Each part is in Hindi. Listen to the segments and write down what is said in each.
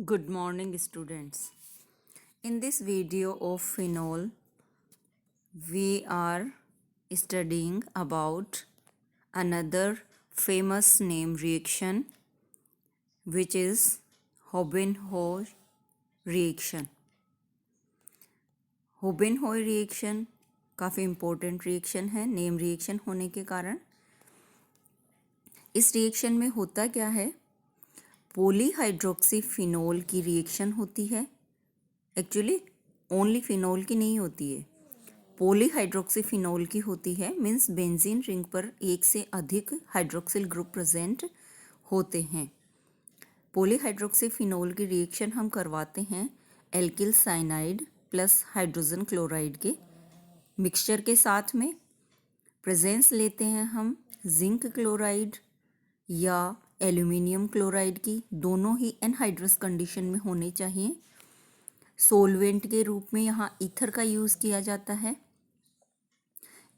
Good morning, students. In this video of phenol, we are studying about another famous name reaction, which is Hobenhoe reaction. Hobenhoe reaction काफ़ी इम्पोर्टेंट रिएक्शन है नेम रिएक्शन होने के कारण। इस रिएक्शन में होता क्या है, पॉलीहाइड्रोक्सीफिनोल की रिएक्शन होती है। एक्चुअली ओनली फिनोल की नहीं होती है, पॉलीहाइड्रोक्सीफिनोल की होती है। मीन्स बेंजीन रिंग पर एक से अधिक हाइड्रोक्सिल ग्रुप प्रेजेंट होते हैं। पॉलीहाइड्रोक्सीफिनोल की रिएक्शन हम करवाते हैं alkyl cyanide plus hydrogen chloride के मिक्सचर के साथ में। प्रेजेंस लेते हैं हम जिंक क्लोराइड या एल्यूमिनियम क्लोराइड की, दोनों ही एनहाइड्रस कंडीशन में होने चाहिए। सोलवेंट के रूप में यहाँ ईथर का यूज़ किया जाता है।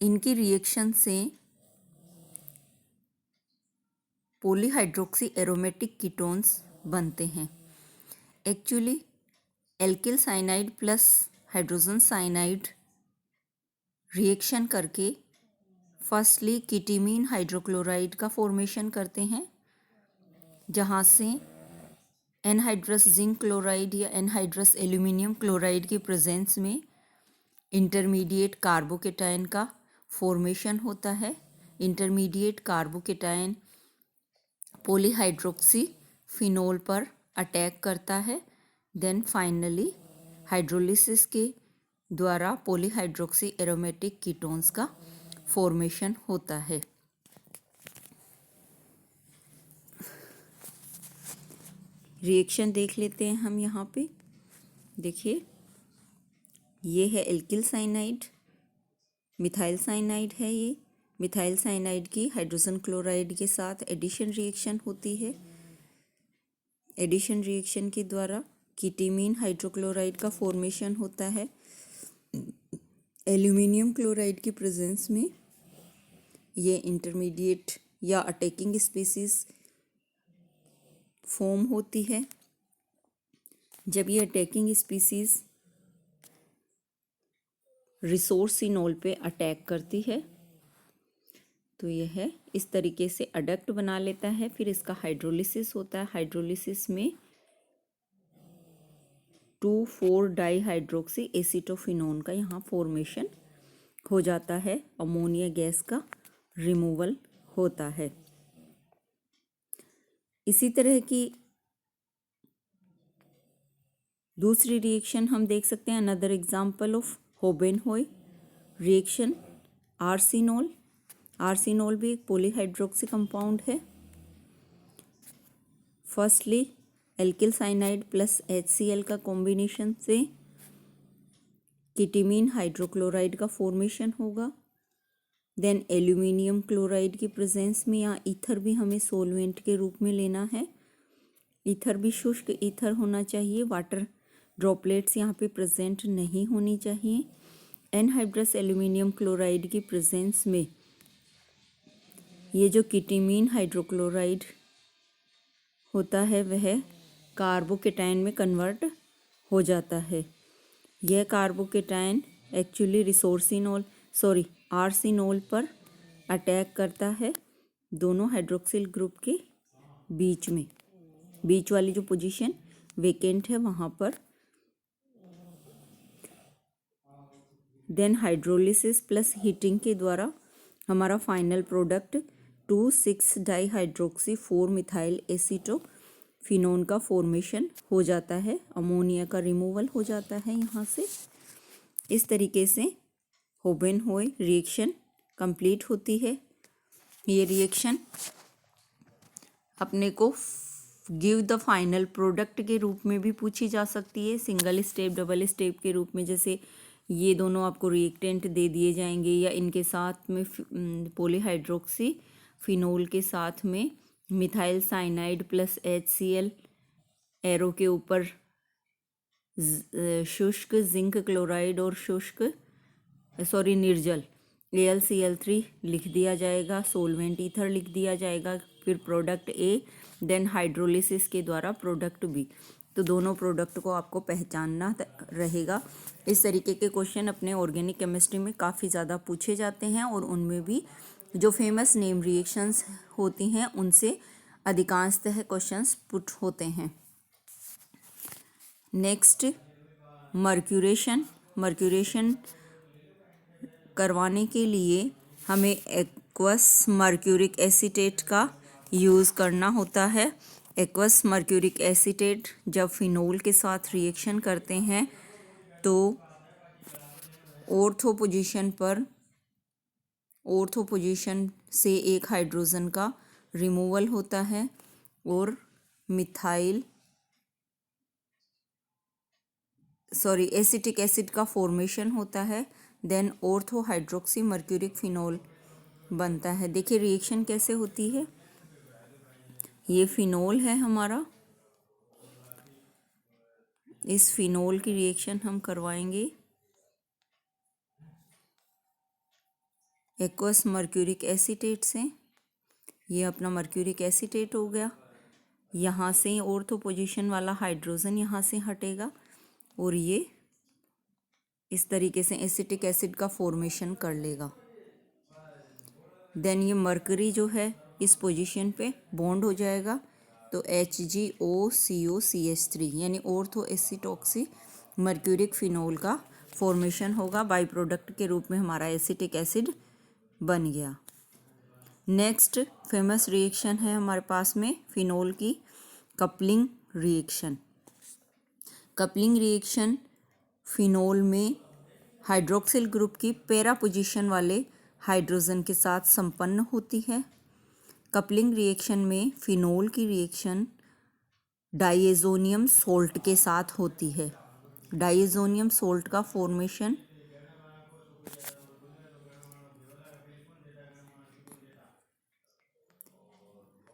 इनकी रिएक्शन से पॉलीहाइड्रोक्सी एरोमेटिक कीटोन्स बनते हैं। Actually alkyl cyanide plus hydrogen cyanide reaction करके फर्स्टली कीटीमीन हाइड्रोक्लोराइड का फॉर्मेशन करते हैं, जहाँ से एनहाइड्रस जिंक क्लोराइड या एनहाइड्रस एल्यूमिनियम क्लोराइड की प्रेजेंस में इंटरमीडिएट कार्बोकेटायन का फॉर्मेशन होता है। इंटरमीडिएट कार्बोकेटायन पॉलीहाइड्रोक्सी फिनोल पर अटैक करता है। देन फाइनली हाइड्रोलिसिस के द्वारा पॉलीहाइड्रोक्सी एरोमेटिक कीटोन्स का फॉर्मेशन होता है। रिएक्शन देख लेते हैं हम। यहाँ पे देखिए, ये है एल्किल साइनाइड, मिथाइल साइनाइड है। ये मिथाइल साइनाइड की हाइड्रोजन क्लोराइड के साथ एडिशन रिएक्शन होती है। एडिशन रिएक्शन के द्वारा कीटीमीन हाइड्रोक्लोराइड का फॉर्मेशन होता है। एल्यूमिनियम क्लोराइड की प्रेजेंस में ये इंटरमीडिएट या अटैकिंग स्पीसीज फॉर्म होती है। जब ये अटैकिंग स्पीसीज रिसोर्सिनोल पे अटैक करती है तो यह इस तरीके से अडक्ट बना लेता है। फिर इसका हाइड्रोलिसिस होता है। हाइड्रोलिसिस में 2,4 डाईहाइड्रोक्सी एसीटोफिनोन का यहाँ फॉर्मेशन हो जाता है। अमोनिया गैस का रिमूवल होता है। इसी तरह की दूसरी रिएक्शन हम देख सकते हैं। Another example of Houben Hoesch reaction, orcinol. Orcinol भी एक पॉलीहाइड्रोक्सी कंपाउंड है। Firstly alkyl cyanide plus HCl का कॉम्बिनेशन से कीटीमीन हाइड्रोक्लोराइड का फॉर्मेशन होगा। देन एल्यूमिनियम क्लोराइड की प्रेजेंस में यहाँ ईथर भी हमें सोलवेंट के रूप में लेना है। ईथर भी शुष्क ईथर होना चाहिए। वाटर ड्रॉपलेट्स यहाँ पे प्रेजेंट नहीं होनी चाहिए। एनहाइड्रस एल्यूमिनियम क्लोराइड की प्रेजेंस में ये जो कीटीमीन हाइड्रोक्लोराइड होता है वह कार्बोकेटायन में कन्वर्ट हो जाता है। यह कार्बोकेटायन एक्चुअली आर्सिनोल पर अटैक करता है। दोनों हाइड्रोक्सिल ग्रुप के बीच में, बीच वाली जो पोजीशन वेकेंट है वहाँ पर। देन हाइड्रोलिसिस प्लस हीटिंग के द्वारा हमारा final product 2,6 dihydroxy 4 methyl acetophenone का फॉर्मेशन हो जाता है। अमोनिया का रिमूवल हो जाता है यहाँ से। इस तरीके से होबेनहोए रिएक्शन कंप्लीट होती है। ये रिएक्शन अपने को गिव द फाइनल प्रोडक्ट के रूप में भी पूछी जा सकती है, सिंगल स्टेप डबल स्टेप के रूप में। जैसे ये दोनों आपको रिएक्टेंट दे दिए जाएंगे या इनके साथ में पॉलीहाइड्रोक्सी फिनोल के साथ में methyl cyanide plus HCl, arrow के ऊपर शुष्क जिंक क्लोराइड और निर्जल AlCl3 लिख दिया जाएगा। सोलवेंट ईथर लिख दिया जाएगा। फिर प्रोडक्ट A, देन हाइड्रोलिसिस के द्वारा प्रोडक्ट B। तो दोनों प्रोडक्ट को आपको पहचानना रहेगा। इस तरीके के क्वेश्चन अपने ऑर्गेनिक केमिस्ट्री में काफ़ी ज़्यादा पूछे जाते हैं और उनमें भी जो फेमस नेम रिएक्शंस होती हैं उनसे अधिकांशतः क्वेश्चंस पुट होते हैं। नेक्स्ट, मर्क्यूरेशन करवाने के लिए हमें एक्वस मर्क्यूरिक एसीटेट का यूज़ करना होता है। एक्वस मर्क्यूरिक एसीटेट जब फिनोल के साथ रिएक्शन करते हैं तो ऑर्थो पोजीशन से एक हाइड्रोजन का रिमूवल होता है और एसिटिक एसिड का फॉर्मेशन होता है। Then ortho hydroxy mercuric phenol बनता है। देखिए रिएक्शन कैसे होती है। ये फिनोल है हमारा, इस फिनोल की रिएक्शन हम करवाएंगे एक्वस मर्क्यूरिक एसीटेट से। ये अपना मर्क्यूरिक एसीटेट हो गया। यहाँ से ऑर्थो पोजीशन वाला हाइड्रोजन यहाँ से हटेगा और ये इस तरीके से एसिटिक एसिड का फॉर्मेशन कर लेगा। देन ये मर्करी जो है इस पोजीशन पे बॉन्ड हो जाएगा तो HgOCOCH3 यानी ऑर्थो एसिटॉक्सी मर्क्यूरिक फिनोल का फॉर्मेशन होगा। बाई प्रोडक्ट के रूप में हमारा एसिटिक एसिड बन गया। नेक्स्ट फेमस रिएक्शन है हमारे पास में फिनोल की coupling reaction. Coupling reaction phenol में हाइड्रोक्सिल ग्रुप की पैरा पोजीशन वाले हाइड्रोजन के साथ संपन्न होती है। कपलिंग रिएक्शन में फिनोल की रिएक्शन डाइएजोनियम सोल्ट के साथ होती है। डाइएजोनियम सोल्ट का फॉर्मेशन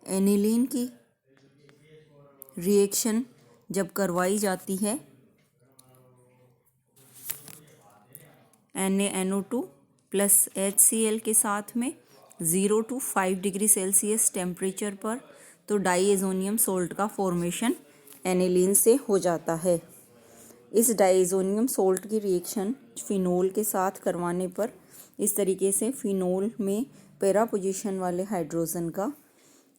एनिलीन की रिएक्शन जब करवाई जाती है NaNO2 प्लस HCl के साथ में 0 to 5 डिग्री सेल्सियस टेम्परेचर पर, तो डाइएजोनियम सोल्ट का फॉर्मेशन एनिलीन से हो जाता है। इस डाइएजोनियम सोल्ट की रिएक्शन फिनोल के साथ करवाने पर इस तरीके से फिनोल में पैरा पोजीशन वाले हाइड्रोजन का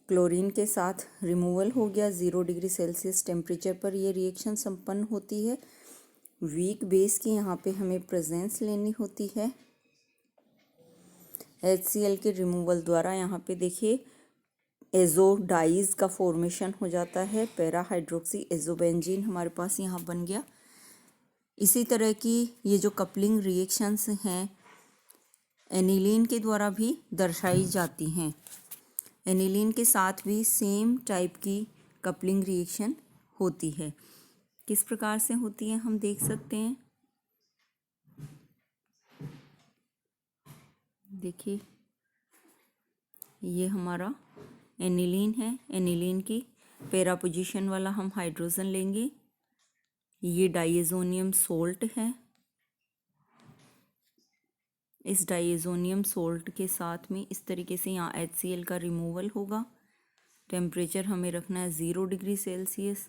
क्लोरीन के साथ रिमूवल हो गया। 0 डिग्री सेल्सियस टेम्परेचर पर यह रिएक्शन संपन्न होती है। वीक बेस की यहाँ पे हमें प्रेजेंस लेनी होती है। HCl के रिमूवल द्वारा यहाँ पे देखिए एजोडाइज का फॉर्मेशन हो जाता है। पैरा हाइड्रोक्सी एजोबेंजीन हमारे पास यहाँ बन गया। इसी तरह की ये जो कपलिंग रिएक्शंस हैं एनिलीन के द्वारा भी दर्शाई जाती हैं। एनिलीन के साथ भी सेम टाइप की कपलिंग रिएक्शन होती है। किस प्रकार से होती है हम देख सकते हैं। देखिए ये हमारा एनिलीन है। एनिलीन की पैरा पोजीशन वाला हम हाइड्रोजन लेंगे। ये डाइएजोनियम सोल्ट है। इस डाइएजोनियम सोल्ट के साथ में इस तरीके से यहाँ HCl का रिमूवल होगा। टेम्परेचर हमें रखना है 0 डिग्री सेल्सियस।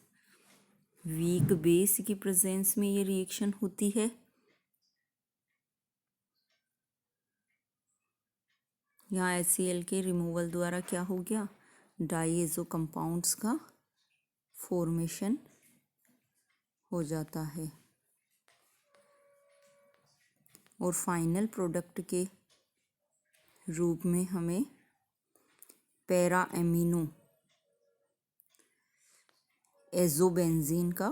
वीक बेस की प्रेजेंस में ये रिएक्शन होती है। यहाँ HCl के रिमूवल द्वारा क्या हो गया, डाइएजो कंपाउंड्स का फॉर्मेशन हो जाता है और फाइनल प्रोडक्ट के रूप में हमें पैरा एमिनो एजोबेंजीन का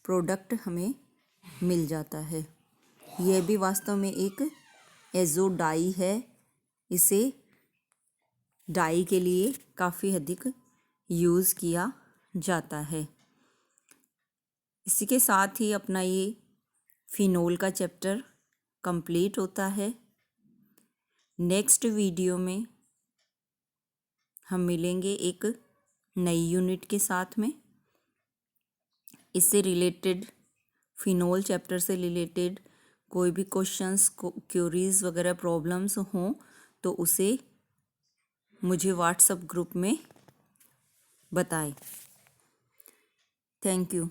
प्रोडक्ट हमें मिल जाता है। यह भी वास्तव में एक एजोडाई है। इसे डाई के लिए काफ़ी अधिक यूज़ किया जाता है। इसी के साथ ही अपना ये फिनोल का चैप्टर कंप्लीट होता है। नेक्स्ट वीडियो में हम मिलेंगे एक नई यूनिट के साथ में। इससे रिलेटेड फिनोल चैप्टर से रिलेटेड कोई भी क्वेश्चंस क्यूरीज वगैरह प्रॉब्लम्स हों तो उसे मुझे व्हाट्सएप ग्रुप में बताए। Thank you.